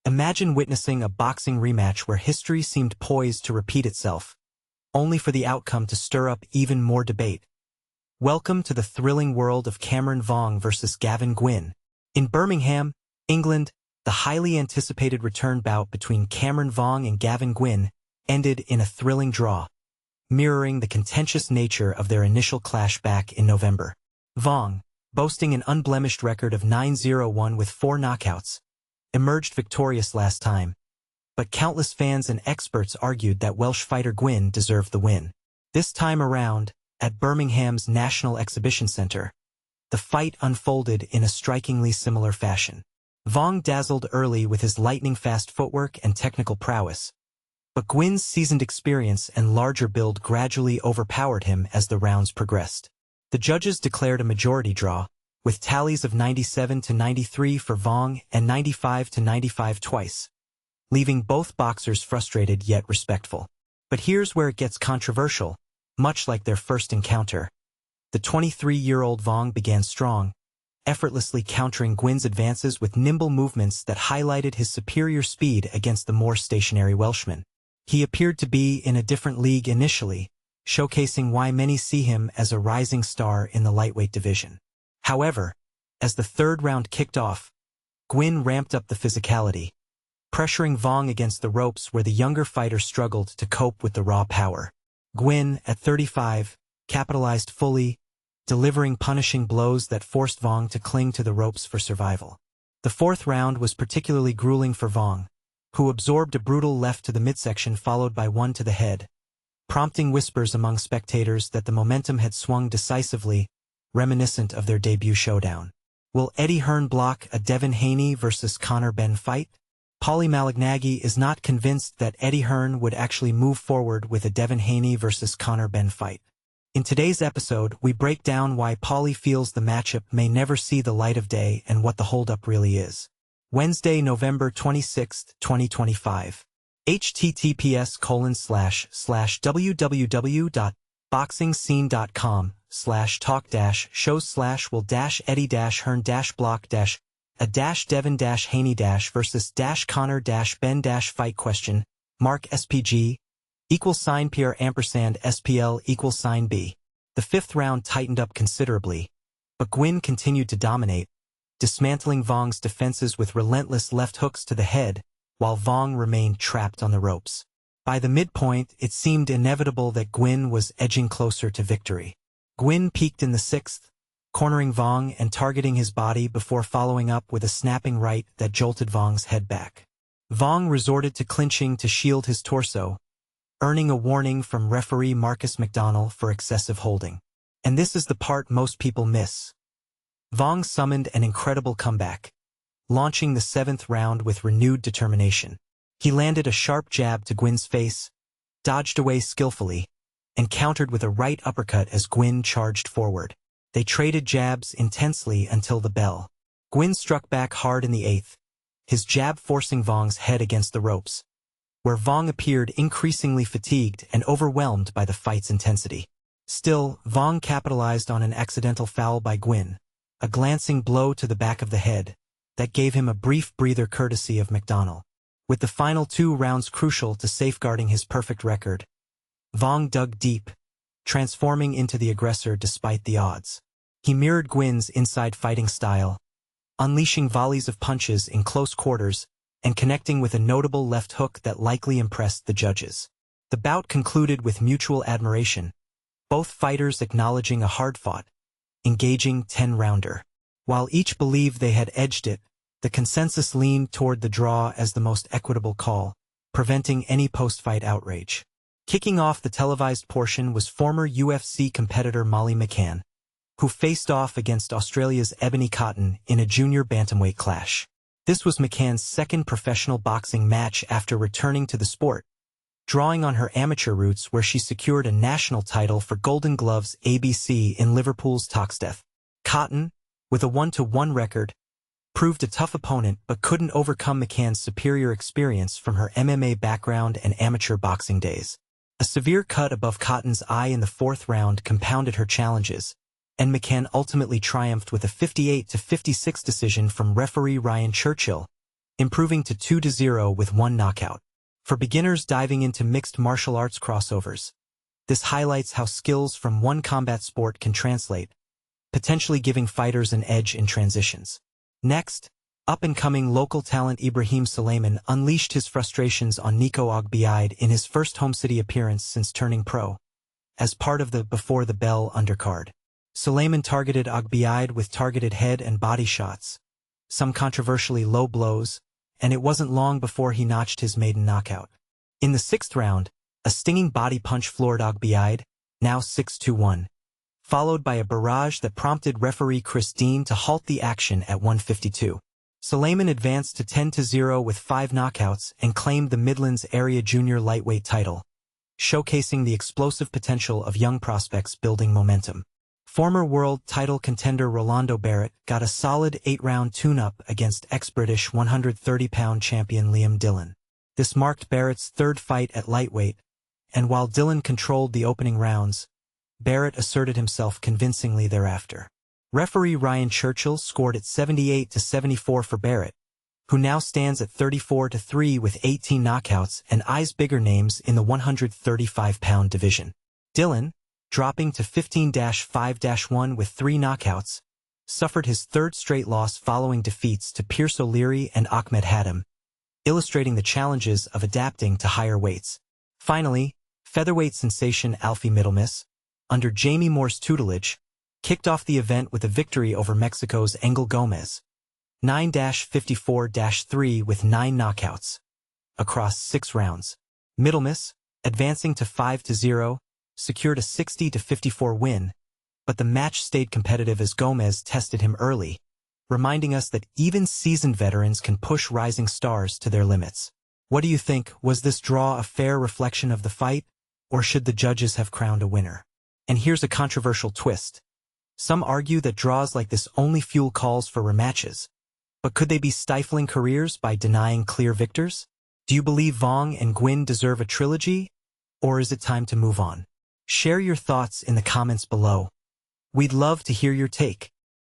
Imagine witnessing a boxing rematch where history seemed poised to repeat itself, only for the outcome to stir up even more debate. Welcome to the thrilling world of Cameron Vuong versus Gavin Gwynne. In Birmingham, England, the highly anticipated return bout between Cameron Vuong and Gavin Gwynne ended in a thrilling draw, mirroring the contentious nature of their initial clash back in November. Vuong, boasting an unblemished record of 9-0-1 with 4 knockouts, emerged victorious last time, but countless fans and experts argued that Welsh fighter Gwynne deserved the win. This time around, at Birmingham's National Exhibition Centre, the fight unfolded in a strikingly similar fashion. Vuong dazzled early with his lightning-fast footwork and technical prowess, but Gwynne's seasoned experience and larger build gradually overpowered him as the rounds progressed. The judges declared a majority draw, with tallies of 97-93 for Vuong and 95-95 twice, leaving both boxers frustrated yet respectful. But here's where it gets controversial. Much like their first encounter, the 23-year-old Vuong began strong, effortlessly countering Gwynne's advances with nimble movements that highlighted his superior speed against the more stationary Welshman. He appeared to be in a different league initially, showcasing why many see him as a rising star in the lightweight division. However, as the third round kicked off, Gwynne ramped up the physicality, pressuring Vuong against the ropes where the younger fighter struggled to cope with the raw power. Gwynne, at 35, capitalized fully, delivering punishing blows that forced Vuong to cling to the ropes for survival. The fourth round was particularly grueling for Vuong, who absorbed a brutal left to the midsection followed by one to the head, prompting whispers among spectators that the momentum had swung decisively, reminiscent of their debut showdown. Will Eddie Hearn block a Devin Haney versus Conor Benn fight? Paulie Malignaggi is not convinced that Eddie Hearn would actually move forward with a Devin Haney versus Conor Benn fight. In today's episode, we break down why Paulie feels the matchup may never see the light of day and what the holdup really is. Wednesday, November 26, 2025. https://www.boxingscene.com/talk-shows/will-Eddie-Hearn-block-a-Conor-Ben-fight question mark SPG $SPL=B. The fifth round tightened up considerably, but Gwynne continued to dominate, dismantling Vuong's defenses with relentless left hooks to the head, while Vuong remained trapped on the ropes. By the midpoint, it seemed inevitable that Gwynne was edging closer to victory. Gwynne peaked in the sixth, cornering Vuong and targeting his body before following up with a snapping right that jolted Vuong's head back. Vuong resorted to clinching to shield his torso, earning a warning from referee Marcus McDonnell for excessive holding. And this is the part most people miss. Vuong summoned an incredible comeback, launching the seventh round with renewed determination. He landed a sharp jab to Gwynne's face, dodged away skillfully, and countered with a right uppercut as Gwynne charged forward. They traded jabs intensely until the bell. Gwynne struck back hard in the eighth, his jab forcing Vuong's head against the ropes, where Vuong appeared increasingly fatigued and overwhelmed by the fight's intensity. Still, Vuong capitalized on an accidental foul by Gwynne, a glancing blow to the back of the head, that gave him a brief breather courtesy of McDonnell. With the final 2 rounds crucial to safeguarding his perfect record, Vuong dug deep, transforming into the aggressor despite the odds. He mirrored Gwynne's inside fighting style, unleashing volleys of punches in close quarters and connecting with a notable left hook that likely impressed the judges. The bout concluded with mutual admiration, both fighters acknowledging a hard-fought, engaging 10-rounder. While each believed they had edged it, the consensus leaned toward the draw as the most equitable call, preventing any post-fight outrage. Kicking off the televised portion was former UFC competitor Molly McCann, who faced off against Australia's Ebony Cotton in a junior bantamweight clash. This was McCann's second professional boxing match after returning to the sport, drawing on her amateur roots where she secured a national title for Golden Gloves ABC in Liverpool's Toxteth. Cotton, with a 1-1 record, proved a tough opponent but couldn't overcome McCann's superior experience from her MMA background and amateur boxing days. A severe cut above Cotton's eye in the fourth round compounded her challenges, and McCann ultimately triumphed with a 58-56 decision from referee Ryan Churchill, improving to 2-0 with one knockout. For beginners diving into mixed martial arts crossovers, this highlights how skills from one combat sport can translate, potentially giving fighters an edge in transitions. Next, up-and-coming local talent Ibraheem Sulaimaan unleashed his frustrations on Nico Ogbeide in his first home city appearance since turning pro. As part of the Before the Bell undercard, Sulaimaan targeted Ogbeide with targeted head and body shots, some controversially low blows, and it wasn't long before he notched his maiden knockout. In the 6th round, a stinging body punch floored Ogbeide, now 6-1, followed by a barrage that prompted referee Chris Dean to halt the action at 152. Sulaimaan advanced to 10-0 with 5 knockouts and claimed the Midlands Area Junior Lightweight title, showcasing the explosive potential of young prospects building momentum. Former world title contender Rolando Barrett got a solid 8-round tune-up against ex-British 130-pound champion Liam Dillon. This marked Barrett's 3rd fight at lightweight, and while Dillon controlled the opening rounds, Barrett asserted himself convincingly thereafter. Referee Ryan Churchill scored at 78-74 for Barrett, who now stands at 34-3 with 18 knockouts and eyes bigger names in the 135-pound division. Dillon, dropping to 15-5-1 with 3 knockouts, suffered his 3rd straight loss following defeats to Pierce O'Leary and Ahmed Haddam, illustrating the challenges of adapting to higher weights. Finally, featherweight sensation Alfie Middlemiss, under Jamie Moore's tutelage, kicked off the event with a victory over Mexico's Engel Gomez, 9-54-3 with 9 knockouts across 6 rounds. Middlemiss, advancing to 5-0, secured a 60-54 win, but the match stayed competitive as Gomez tested him early, reminding us that even seasoned veterans can push rising stars to their limits. What do you think? Was this draw a fair reflection of the fight, or should the judges have crowned a winner? And here's a controversial twist. Some argue that draws like this only fuel calls for rematches. But could they be stifling careers by denying clear victors? Do you believe Vuong and Gwynne deserve a trilogy? Or is it time to move on? Share your thoughts in the comments below. We'd love to hear your take.